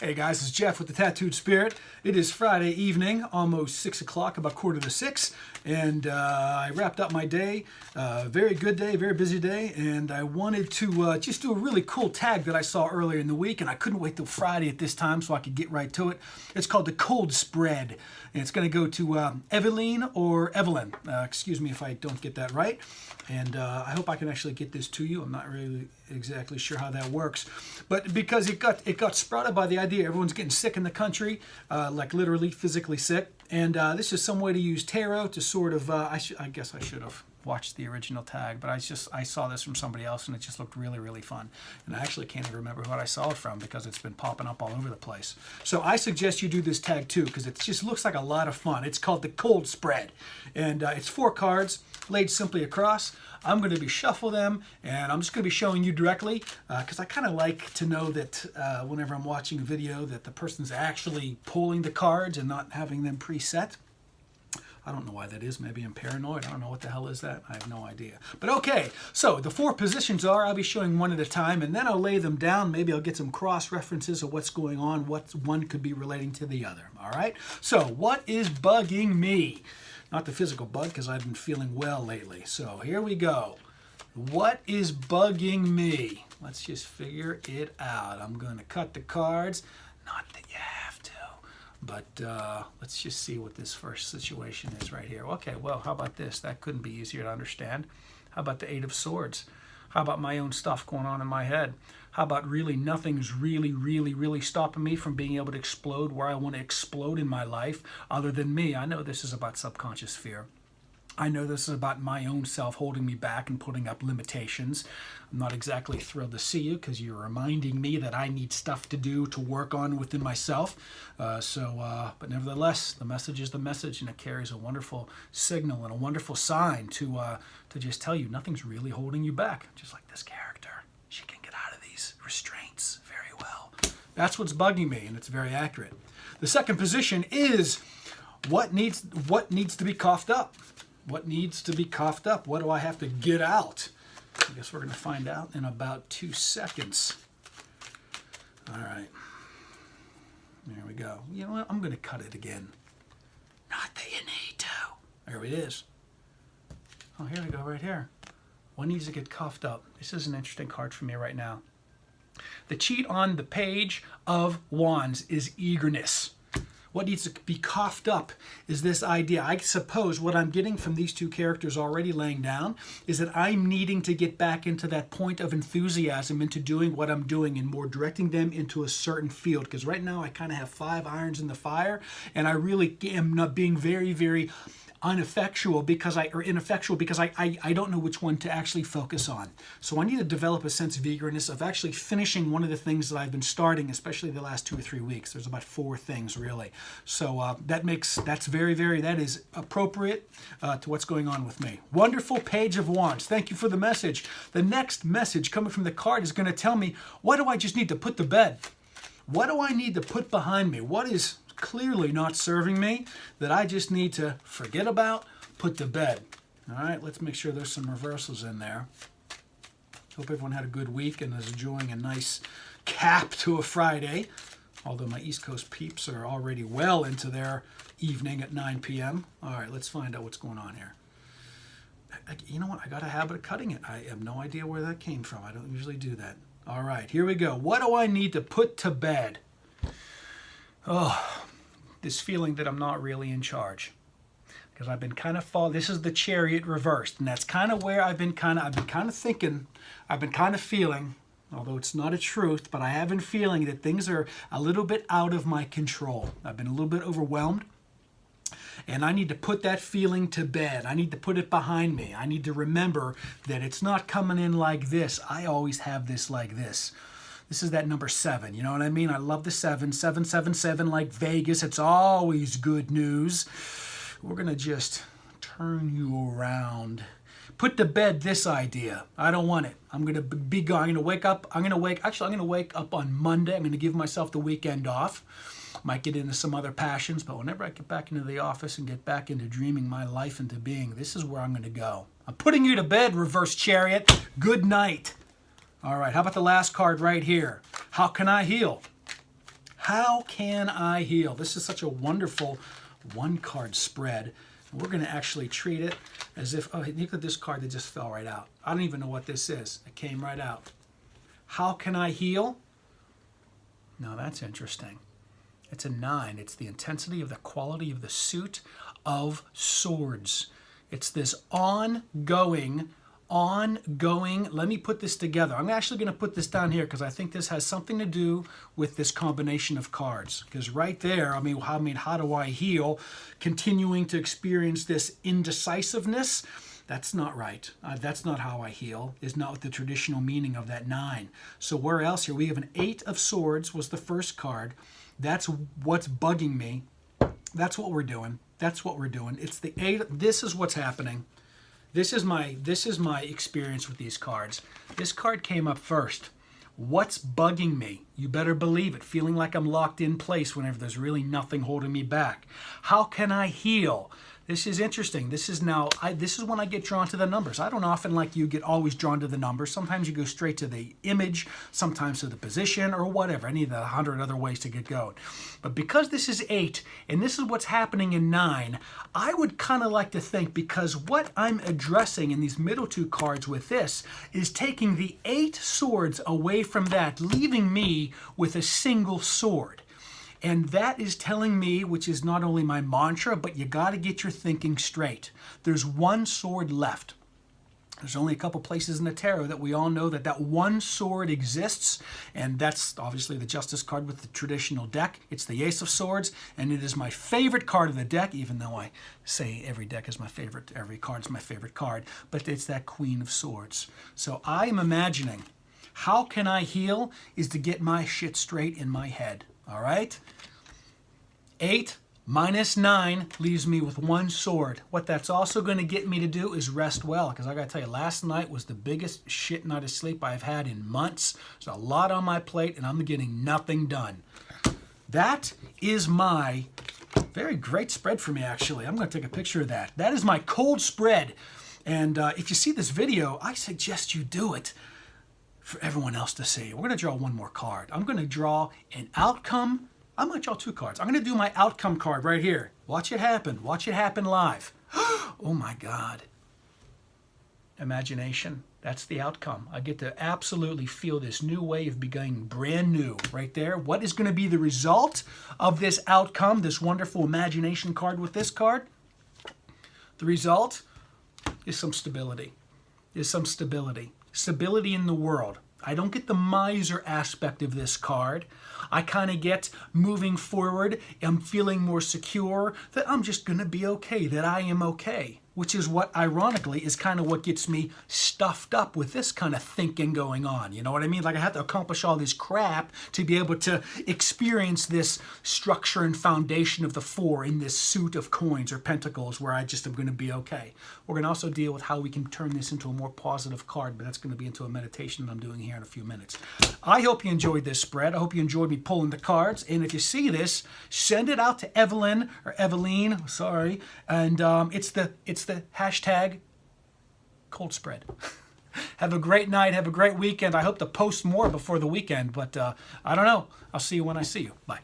Hey guys, it's Jeff with the Tattooed Spirit. It is Friday evening, almost 6 o'clock, about 5:45, and I wrapped up my day. Very good day, very busy day, and I wanted to just do a really cool tag that I saw earlier in the week, and I couldn't wait till Friday at this time so I could get right to it. It's called the Cold Spread, and it's going to go to Eveline or Eveline. Excuse me if I don't get that right, and I hope I can actually get this to you. I'm not really exactly sure how that works, but because it got sprouted by the idea everyone's getting sick in the country, like literally physically sick, and this is some way to use tarot to sort of I guess I should have watched the original tag, but I saw this from somebody else and it just looked really fun, and I actually can't even remember what I saw it from because it's been popping up all over the place. So I suggest you do this tag too because it just looks like a lot of fun. It's called the Cold Spread, and it's 4 cards laid simply across. I'm going to be shuffle them, and I'm just going to be showing you directly because I kind of like to know that whenever I'm watching a video that the person's actually pulling the cards and not having them preset. I don't know why that is. Maybe I'm paranoid. I don't know what the hell is that. I have no idea. But okay, so the 4 positions are, I'll be showing one at a time, and then I'll lay them down. Maybe I'll get some cross references of what's going on, what one could be relating to the other. All right? So what is bugging me? Not the physical bug, because I've been feeling well lately. So here we go. What is bugging me? Let's just figure it out. I'm going to cut the cards. Not that you have to. But let's just see what this first situation is right here. Okay, well, how about this? That couldn't be easier to understand. How about the 8 of Swords? How about my own stuff going on in my head? How about really nothing's really stopping me from being able to explode where I want to explode in my life other than me? I know this is about subconscious fear. I know this is about my own self holding me back and putting up limitations. I'm not exactly thrilled to see you because you're reminding me that I need stuff to do to work on within myself. But nevertheless, the message is the message, and it carries a wonderful signal and a wonderful sign to just tell you nothing's really holding you back. Just like this character. She can get out of these restraints very well. That's what's bugging me, and it's very accurate. The second position is what needs to be coughed up. What needs to be coughed up? What do I have to get out? I guess we're going to find out in about 2 seconds. All right. There we go. You know what? I'm going to cut it again. Not that you need to. There it is. Oh, here we go, right here. What needs to get coughed up? This is an interesting card for me right now. The cheat on the Page of Wands is eagerness. What needs to be coughed up is this idea. I suppose what I'm getting from these 2 characters already laying down is that I'm needing to get back into that point of enthusiasm into doing what I'm doing and more directing them into a certain field. Because right now I kind of have 5 irons in the fire, and I really am not being very ineffectual because I don't know which one to actually focus on. So I need to develop a sense of eagerness of actually finishing one of the things that I've been starting, especially the last 2 or 3 weeks. There's about 4 things really. So that is appropriate to what's going on with me. Wonderful Page of Wands. Thank you for the message. The next message coming from the card is going to tell me, what do I just need to put to bed? What do I need to put behind me? What is clearly not serving me that I just need to forget about, put to bed? All right, let's make sure there's some reversals in there. Hope everyone had a good week and is enjoying a nice cap to a Friday, although my East Coast peeps are already well into their evening at 9 p.m. All right, let's find out what's going on here. You know what? I got a habit of cutting it. I have no idea where that came from. I don't usually do that. All right, here we go. What do I need to put to bed? Oh, this feeling that I'm not really in charge. Because I've been kind of this is the Chariot reversed, and that's kind of where I've been kind of thinking, I've been kind of feeling, although it's not a truth, but I have been feeling that things are a little bit out of my control. I've been a little bit overwhelmed, and I need to put that feeling to bed. I need to put it behind me. I need to remember that it's not coming in like this. I always have this like this. This is that number 7, you know what I mean? I love the 7, 777 like Vegas. It's always good news. We're going to just turn you around. Put to bed this idea. I don't want it. I'm going to be gone. I'm going to wake up. I'm going to wake up on Monday. I'm going to give myself the weekend off. Might get into some other passions, but whenever I get back into the office and get back into dreaming my life into being, this is where I'm going to go. I'm putting you to bed, Reverse Chariot. Good night. All right, how about the last card right here? How can I heal? How can I heal? This is such a wonderful one-card spread. We're going to actually treat it as if, oh, look at this card that just fell right out. I don't even know what this is. It came right out. How can I heal? Now that's interesting. It's a 9. It's the intensity of the quality of the suit of swords. It's this ongoing, let me put this together. I'm actually going to put this down here because I think this has something to do with this combination of cards. Because right there, I mean, how do I heal? Continuing to experience this indecisiveness, that's not right. That's not how I heal. Is not the traditional meaning of that 9. So where else here? We have an 8 of swords was the first card. That's what's bugging me. That's what we're doing. That's what we're doing. It's the 8. This is what's happening. This is my experience with these cards. This card came up first. What's bugging me? You better believe it. Feeling like I'm locked in place whenever there's really nothing holding me back. How can I heal? This is interesting. This is when I get drawn to the numbers. I don't often, like you, get always drawn to the numbers. Sometimes you go straight to the image, sometimes to the position or whatever, any of the 100 other ways to get going. But because this is 8 and this is what's happening in 9, I would kind of like to think, because what I'm addressing in these middle 2 cards with this is taking the 8 swords away from that, leaving me with a single sword. And that is telling me, which is not only my mantra, but you got to get your thinking straight. There's one sword left. There's only a couple places in the tarot that we all know that one sword exists, and that's obviously the Justice card with the traditional deck. It's the Ace of Swords, and it is my favorite card of the deck, even though I say every deck is my favorite, every card is my favorite card, but it's that Queen of Swords. So I'm imagining, how can I heal is to get my shit straight in my head. All right? 8 minus 9 leaves me with one sword. What that's also going to get me to do is rest well, because I got to tell you, last night was the biggest shit night of sleep I've had in months. There's a lot on my plate, and I'm getting nothing done. That is my very great spread for me, actually. I'm going to take a picture of that. That is my cold spread. And if you see this video, I suggest you do it for everyone else to see. We're going to draw one more card. I'm going to draw an outcome. I'm going to draw 2 cards. I'm going to do my outcome card right here. Watch it happen. Watch it happen live. Oh my God. Imagination. That's the outcome. I get to absolutely feel this new wave beginning brand new right there. What is going to be the result of this outcome, this wonderful imagination card with this card? The result is some stability. Stability in the world. I don't get the miser aspect of this card. I kind of get moving forward. I'm feeling more secure, that I'm just going to be okay, that I am okay. Which is what, ironically, is kind of what gets me stuffed up with this kind of thinking going on. You know what I mean? Like I have to accomplish all this crap to be able to experience this structure and foundation of the 4 in this suit of coins or pentacles where I just am going to be okay. We're going to also deal with how we can turn this into a more positive card, but that's going to be into a meditation that I'm doing here in a few minutes. I hope you enjoyed this spread. I hope you enjoyed me pulling the cards. And if you see this, send it out to Eveline or Eveline, sorry, and it's the hashtag cold spread. Have a great night. Have a great weekend. I hope to post more before the weekend, but I don't know. I'll see you when I see you. Bye.